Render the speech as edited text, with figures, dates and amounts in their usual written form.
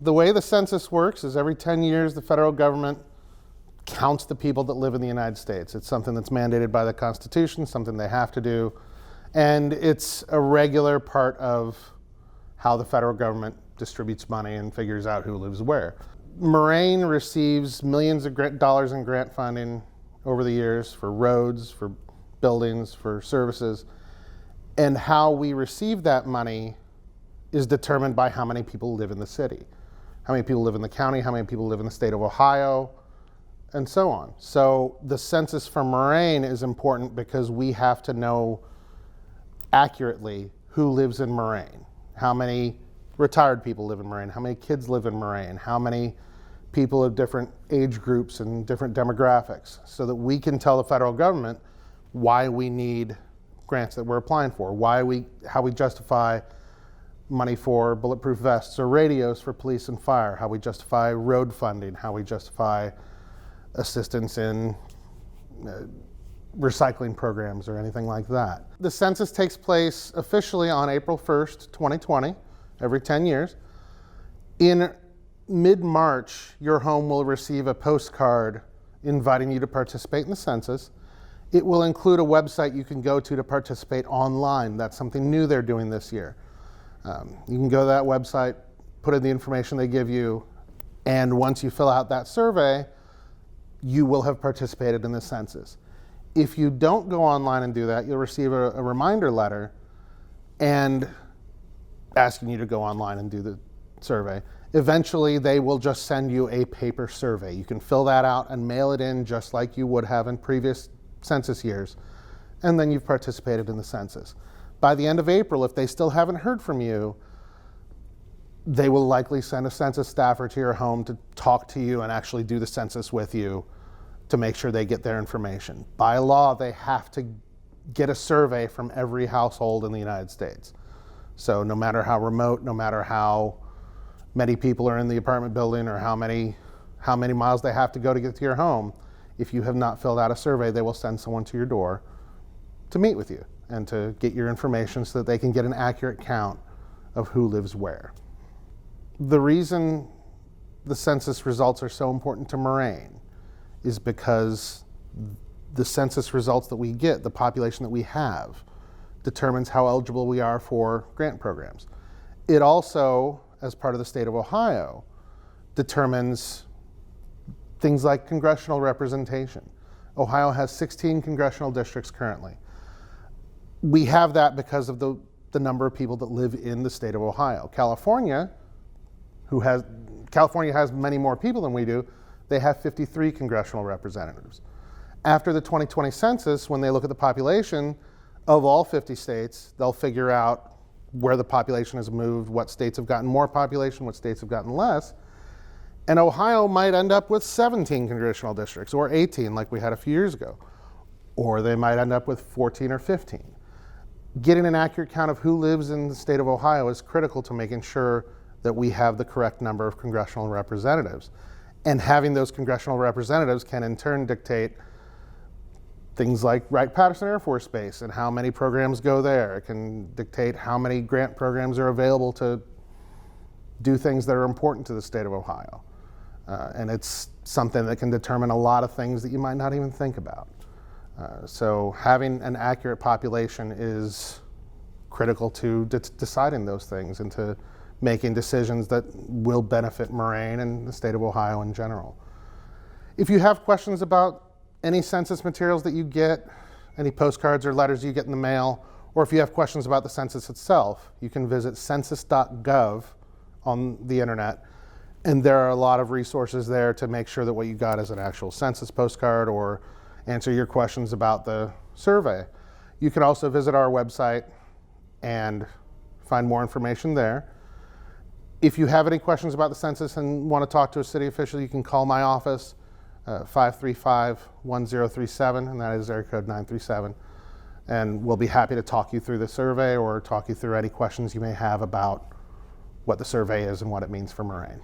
The way the census works is every 10 years the federal government counts the people that live in the United States. It's something that's mandated by the Constitution, something they have to do, and it's a regular part of how the federal government distributes money and figures out who lives where. Moraine receives millions of dollars in grant funding over the years for roads, for buildings, for services, and how we receive that money is determined by how many people live in the city, how many people live in the county, how many people live in the state of Ohio, and so on. So the census for Moraine is important because we have to know accurately who lives in Moraine, how many retired people live in Moraine, how many kids live in Moraine, how many people of different age groups and different demographics, so that we can tell the federal government why we need grants that we're applying for, how we justify money for bulletproof vests or radios for police and fire, how we justify road funding, how we justify assistance in recycling programs or anything like that. The census takes place officially on April 1st, 2020, every 10 years. In mid-March, your home will receive a postcard inviting you to participate in the census. It will include a website you can go to participate online. That's something new they're doing this year. You can go to that website, put in the information they give you, and once you fill out that survey, you will have participated in the census. If you don't go online and do that, you'll receive a reminder letter and asking you to go online and do the survey. Eventually, they will just send you a paper survey. You can fill that out and mail it in just like you would have in previous census years, and then you've participated in the census. By the end of April, if they still haven't heard from you, they will likely send a census staffer to your home to talk to you and actually do the census with you to make sure they get their information. By law, they have to get a survey from every household in the United States. So no matter how remote, no matter how many people are in the apartment building or how many miles they have to go to get to your home, if you have not filled out a survey, they will send someone to your door to meet with you and to get your information so that they can get an accurate count of who lives where. The reason the census results are so important to Moraine is because the census results that we get, the population that we have, determines how eligible we are for grant programs. It also, as part of the state of Ohio, determines things like congressional representation. Ohio has 16 congressional districts currently. We have that because of the number of people that live in the state of Ohio. California has many more people than we do. They have 53 congressional representatives. After the 2020 census, when they look at the population of all 50 states, they'll figure out where the population has moved, what states have gotten more population, what states have gotten less. And Ohio might end up with 17 congressional districts, or 18 like we had a few years ago. Or they might end up with 14 or 15. Getting an accurate count of who lives in the state of Ohio is critical to making sure that we have the correct number of congressional representatives. And having those congressional representatives can in turn dictate things like Wright-Patterson Air Force Base and how many programs go there. It can dictate how many grant programs are available to do things that are important to the state of Ohio. And it's something that can determine a lot of things that you might not even think about. So having an accurate population is critical to deciding those things and to making decisions that will benefit Moraine and the state of Ohio in general. If you have questions about any census materials that you get, any postcards or letters you get in the mail, or if you have questions about the census itself, you can visit census.gov on the internet, and there are a lot of resources there to make sure that what you got is an actual census postcard or answer your questions about the survey. You can also visit our website and find more information there. If you have any questions about the census and want to talk to a city official, you can call my office, 535-1037, and that is area code 937. And we'll be happy to talk you through the survey or talk you through any questions you may have about what the survey is and what it means for Moraine.